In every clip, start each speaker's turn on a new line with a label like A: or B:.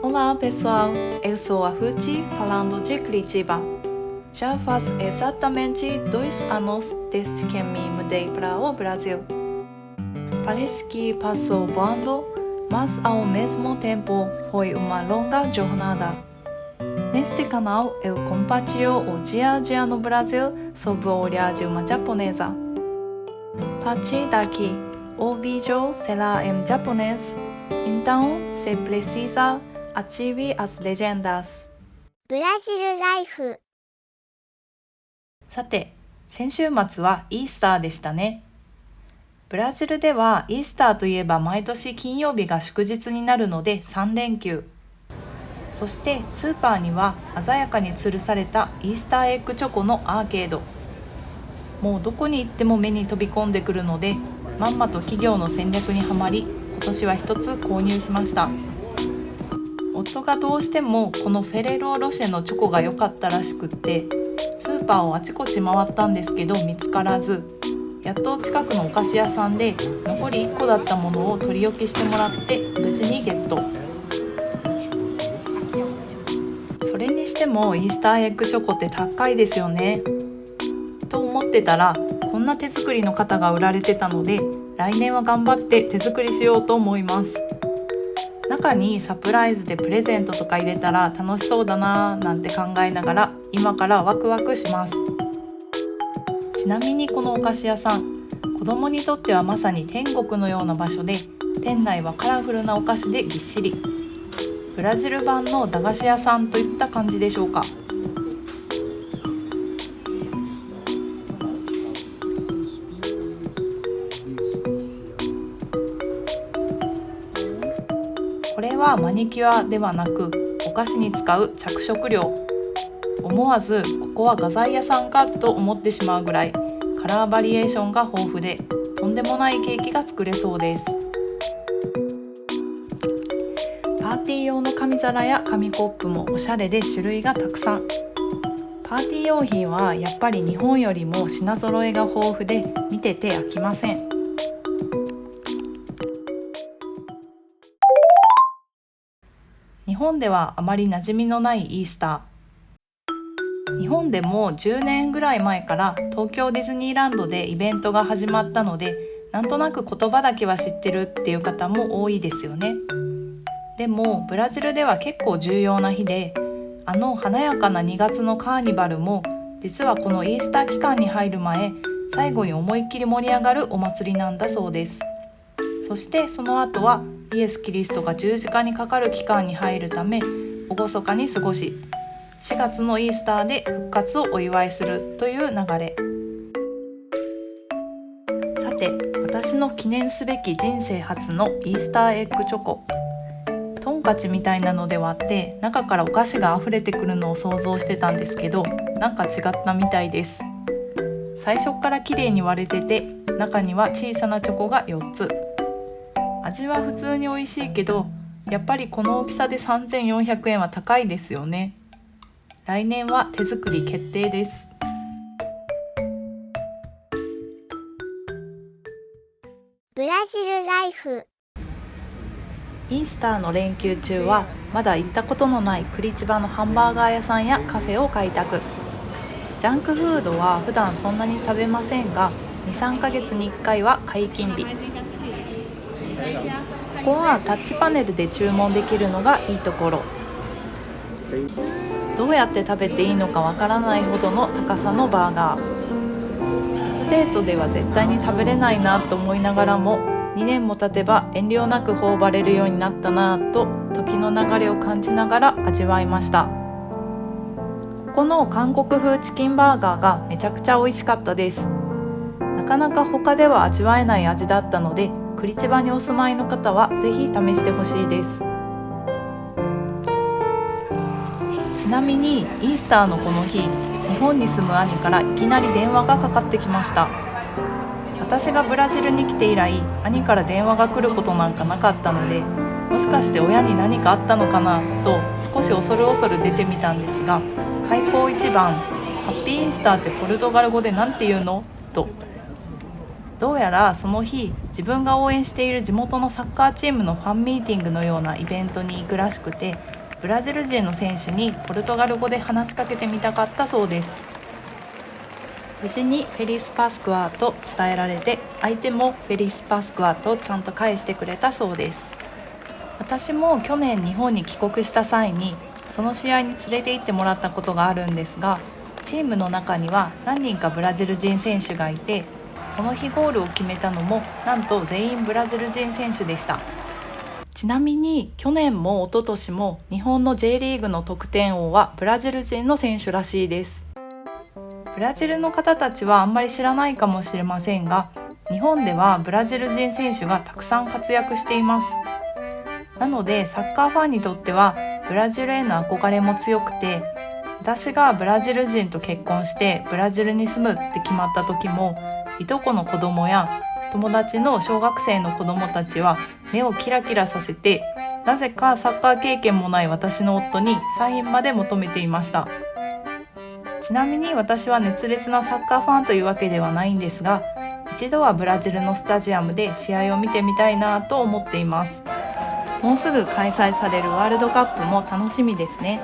A: Olá pessoal, eu sou a Ruth falando de Curitiba. Já faz exatamente 2 anos desde que me mudei para o Brasil. Parece que passou voando, mas ao mesmo tempo foi uma longa jornada. Neste canal eu compartilho o dia a dia no Brasil sob o olhar de uma japonesa. A partir daqui, o vídeo será em japonês, então se precisa, ative as legendas.
B: ブラジルライフ。
A: さて、先週末はイースターでしたね。ブラジルではイースターといえば毎年金曜日が祝日になるので3連休。そしてスーパーには鮮やかに吊るされたイースターエッグチョコのアーケード。もうどこに行っても目に飛び込んでくるので、まんまと企業の戦略にはまり、今年は一つ購入しました。夫がどうしてもこのフェレロロシェのチョコが良かったらしくって、スーパーをあちこち回ったんですけど見つからず、やっと近くのお菓子屋さんで残り1個だったものを取り置きしてもらって無事にゲット。それにしてもイースターエッグチョコって高いですよね。と思ってたら、こんな手作りの型が売られてたので、来年は頑張って手作りしようと思います。中にサプライズでプレゼントとか入れたら楽しそうだなーなんて考えながら、今からワクワクします。ちなみにこのお菓子屋さん、子供にとってはまさに天国のような場所で、店内はカラフルなお菓子でぎっしり。ブラジル版の駄菓子屋さんといった感じでしょうか。これはマニキュアではなくお菓子に使う着色料。思わずここは画材屋さんかと思ってしまうぐらいカラーバリエーションが豊富で、とんでもないケーキが作れそうです。パーティー用の紙皿や紙コップもおしゃれで種類がたくさん。パーティー用品はやっぱり日本よりも品揃えが豊富で見てて飽きません。日本ではあまり馴染みのないイースター。日本でも10年ぐらい前から東京ディズニーランドでイベントが始まったので、なんとなく言葉だけは知ってるっていう方も多いですよね。でもブラジルでは結構重要な日で、華やかな2月のカーニバルも実はこのイースター期間に入る前、最後に思いっきり盛り上がるお祭りなんだそうです。そしてその後はイエス・キリストが十字架にかかる期間に入るため、厳かに過ごし、4月のイースターで復活をお祝いするという流れ。さて、私の記念すべき人生初のイースターエッグチョコ。トンカチみたいなので割って中からお菓子が溢れてくるのを想像してたんですけど、なんか違ったみたいです。最初から綺麗に割れてて、中には小さなチョコが4つ。味は普通に美味しいけど、やっぱりこの大きさで3400円は高いですよね。来年は手作り決定です。
B: ブラジルライフ。
A: イースターの連休中はまだ行ったことのないクリチバのハンバーガー屋さんやカフェを開拓。ジャンクフードは普段そんなに食べませんが、 2,3 ヶ月に1回は解禁日。ここはタッチパネルで注文できるのがいいところ。どうやって食べていいのかわからないほどの高さのバーガー。初デートでは絶対に食べれないなと思いながらも、2年も経てば遠慮なく頬張れるようになったなと時の流れを感じながら味わいました。ここの韓国風チキンバーガーがめちゃくちゃ美味しかったです。なかなか他では味わえない味だったので、クリチバにお住まいの方はぜひ試してほしいです。ちなみにイースターのこの日、日本に住む兄からいきなり電話がかかってきました。私がブラジルに来て以来、兄から電話が来ることなんかなかったので、もしかして親に何かあったのかなと少し恐る恐る出てみたんですが、開口一番、ハッピーイースターってポルトガル語でなんて言うのと。どうやらその日、自分が応援している地元のサッカーチームのファンミーティングのようなイベントに行くらしくて、ブラジル人の選手にポルトガル語で話しかけてみたかったそうです。無事にフェリスパスクアと伝えられて、相手もフェリスパスクアとちゃんと返してくれたそうです。私も去年日本に帰国した際にその試合に連れて行ってもらったことがあるんですが、チームの中には何人かブラジル人選手がいて、その日ゴールを決めたのもなんと全員ブラジル人選手でした。ちなみに去年も一昨年も日本の J リーグの得点王はブラジル人の選手らしいです。ブラジルの方たちはあんまり知らないかもしれませんが、日本ではブラジル人選手がたくさん活躍しています。なのでサッカーファンにとってはブラジルへの憧れも強くて、私がブラジル人と結婚してブラジルに住むって決まった時も、いとこの子供や友達の小学生の子供たちは目をキラキラさせて、なぜかサッカー経験もない私の夫にサインまで求めていました。ちなみに私は熱烈なサッカーファンというわけではないんですが、一度はブラジルのスタジアムで試合を見てみたいなと思っています。もうすぐ開催されるワールドカップも楽しみですね。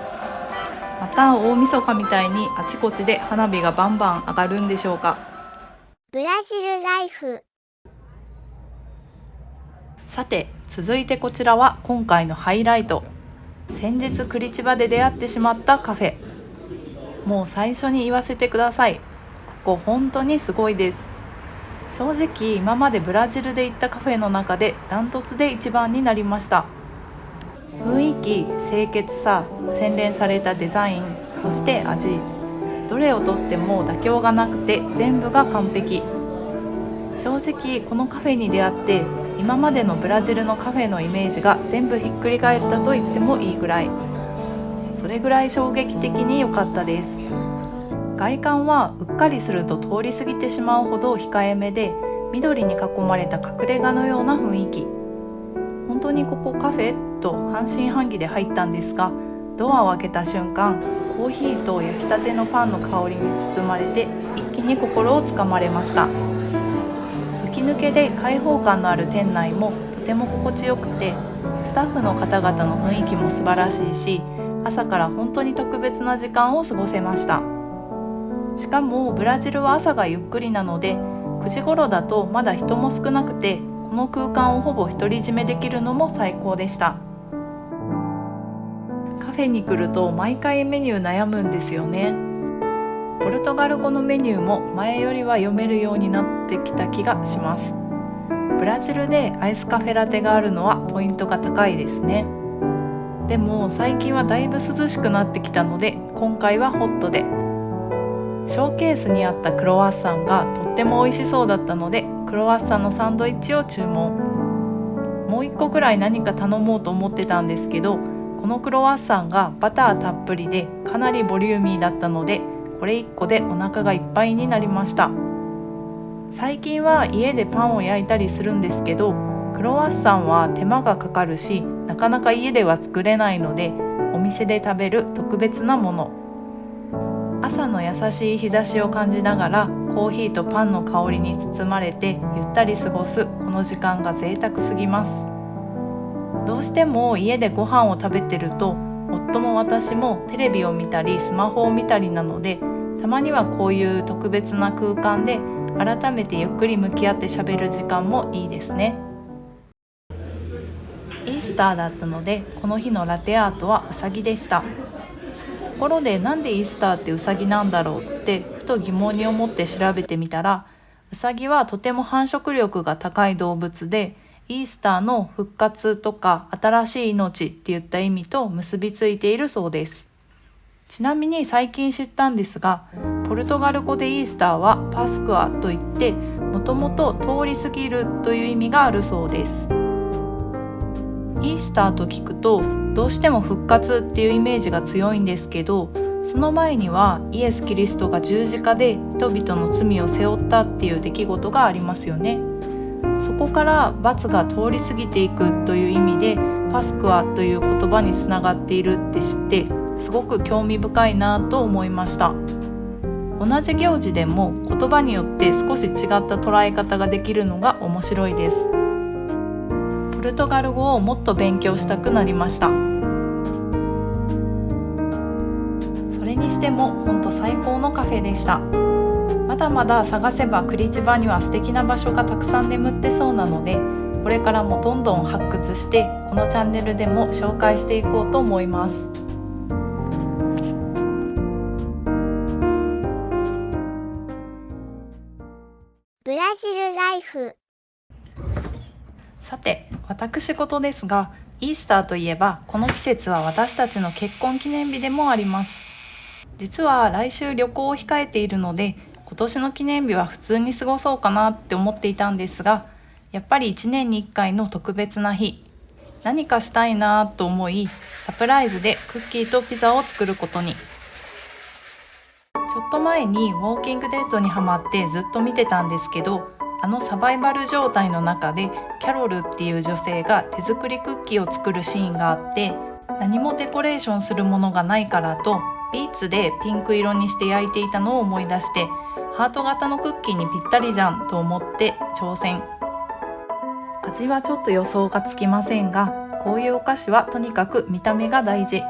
A: また大晦日みたいにあちこちで花火がバンバン上がるんでしょうか。
B: ブラジルライフ。
A: さて続いてこちらは今回のハイライト。先日クリチバで出会ってしまったカフェ。もう最初に言わせてください。ここ本当にすごいです。正直今までブラジルで行ったカフェの中でダントツで一番になりました。雰囲気、清潔さ、洗練されたデザイン、そして味、どれをとっても妥協がなくて全部が完璧。正直このカフェに出会って今までのブラジルのカフェのイメージが全部ひっくり返ったと言ってもいいぐらい、それぐらい衝撃的に良かったです。外観はうっかりすると通り過ぎてしまうほど控えめで、緑に囲まれた隠れ家のような雰囲気。本当にここカフェと半信半疑で入ったんですが、ドアを開けた瞬間、コーヒーと焼きたてのパンの香りに包まれて一気に心をつかまれました。吹き抜けで開放感のある店内もとても心地よくて、スタッフの方々の雰囲気も素晴らしいし、朝から本当に特別な時間を過ごせました。しかもブラジルは朝がゆっくりなので、9時頃だとまだ人も少なくて、この空間をほぼ独り占めできるのも最高でした。カフェに来ると毎回メニュー悩むんですよね。ポルトガル語のメニューも前よりは読めるようになってきた気がします。ブラジルでアイスカフェラテがあるのはポイントが高いですね。でも最近はだいぶ涼しくなってきたので、今回はホットで、ショーケースにあったクロワッサンがとっても美味しそうだったので、クロワッサンのサンドイッチを注文。もう一個くらい何か頼もうと思ってたんですけど、このクロワッサンがバターたっぷりでかなりボリューミーだったので、これ1個でお腹がいっぱいになりました。最近は家でパンを焼いたりするんですけど、クロワッサンは手間がかかるし、なかなか家では作れないので、お店で食べる特別なもの。朝の優しい日差しを感じながらコーヒーとパンの香りに包まれてゆったり過ごすこの時間が贅沢すぎます。どうしても家でご飯を食べてると、夫も私もテレビを見たりスマホを見たりなので、たまにはこういう特別な空間で改めてゆっくり向き合って喋る時間もいいですね。イースターだったので、この日のラテアートはウサギでした。ところでなんでイースターってウサギなんだろうってふと疑問に思って調べてみたら、ウサギはとても繁殖力が高い動物で、イースターの復活とか新しい命っていった意味と結びついているそうです。ちなみに最近知ったんですが、ポルトガル語でイースターはパスクアといって、もともと通り過ぎるという意味があるそうです。イースターと聞くとどうしても復活っていうイメージが強いんですけど、その前にはイエス・キリストが十字架で人々の罪を背負ったっていう出来事がありますよね。そこから罰が通り過ぎていくという意味でパスクアという言葉につながっているって知って、すごく興味深いなと思いました。同じ行事でも言葉によって少し違った捉え方ができるのが面白いです。ポルトガル語をもっと勉強したくなりました。にしてもほんと最高のカフェでした。まだまだ探せば栗千葉には素敵な場所がたくさん眠ってそうなので、これからもどんどん発掘してこのチャンネルでも紹介していこうと思います。
B: ブラジルライフ。
A: さて、私事ですが、イースターといえばこの季節は私たちの結婚記念日でもあります。実は来週旅行を控えているので、今年の記念日は普通に過ごそうかなって思っていたんですが、やっぱり1年に1回の特別な日、何かしたいなと思い、サプライズでクッキーとピザを作ることに。ちょっと前にウォーキングデートにハマってずっと見てたんですけど、サバイバル状態の中でキャロルっていう女性が手作りクッキーを作るシーンがあって、何もデコレーションするものがないからとビーツでピンク色にして焼いていたのを思い出して、ハート型のクッキーにぴったりじゃんと思って挑戦。味はちょっと予想がつきませんが、こういうお菓子はとにかく見た目が大事。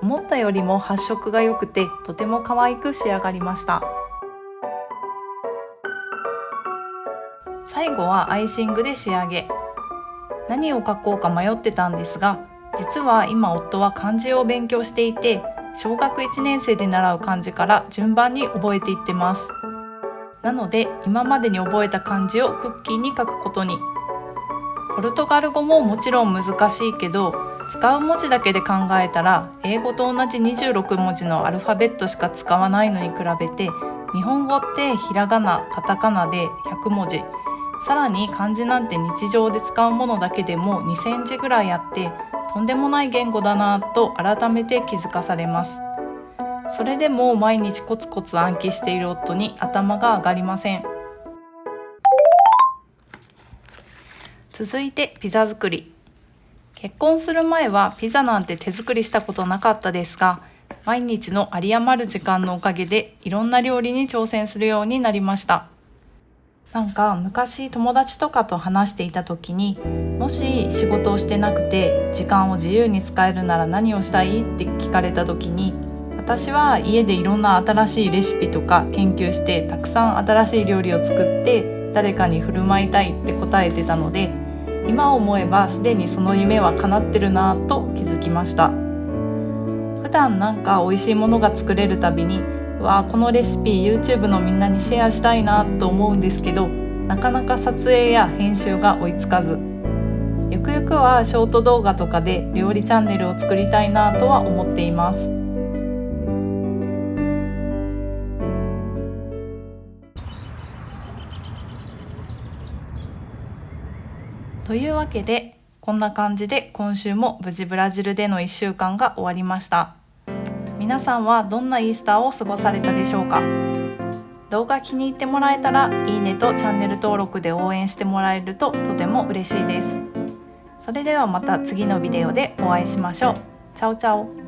A: 思ったよりも発色が良くてとても可愛く仕上がりました。最後はアイシングで仕上げ。何を書こうか迷ってたんですが、実は今夫は漢字を勉強していて、小学1年生で習う漢字から順番に覚えていってます。なので今までに覚えた漢字をクッキーに書くことに。ポルトガル語ももちろん難しいけど、使う文字だけで考えたら英語と同じ26文字のアルファベットしか使わないのに比べて、日本語ってひらがな、カタカナで100文字、さらに漢字なんて日常で使うものだけでも2000字ぐらいあって、とんでもない言語だなと改めて気づかされます。それでも毎日コツコツ暗記している夫に頭が上がりません。続いてピザ作り。結婚する前はピザなんて手作りしたことなかったですが、毎日の有り余る時間のおかげでいろんな料理に挑戦するようになりました。なんか昔友達とかと話していた時に、もし仕事をしてなくて時間を自由に使えるなら何をしたいって聞かれた時に、私は家でいろんな新しいレシピとか研究してたくさん新しい料理を作って誰かに振る舞いたいって答えてたので、今思えばすでにその夢は叶ってるなぁと気づきました。普段なんか美味しいものが作れるたびに、このレシピ YouTube のみんなにシェアしたいなと思うんですけど、なかなか撮影や編集が追いつかず、ゆくゆくはショート動画とかで料理チャンネルを作りたいなとは思っています。というわけで、こんな感じで今週も無事ブラジルでの1週間が終わりました。皆さんはどんなイースターを過ごされたでしょうか。動画気に入ってもらえたらいいねとチャンネル登録で応援してもらえるととても嬉しいです。それではまた次のビデオでお会いしましょう。チャオチャオ。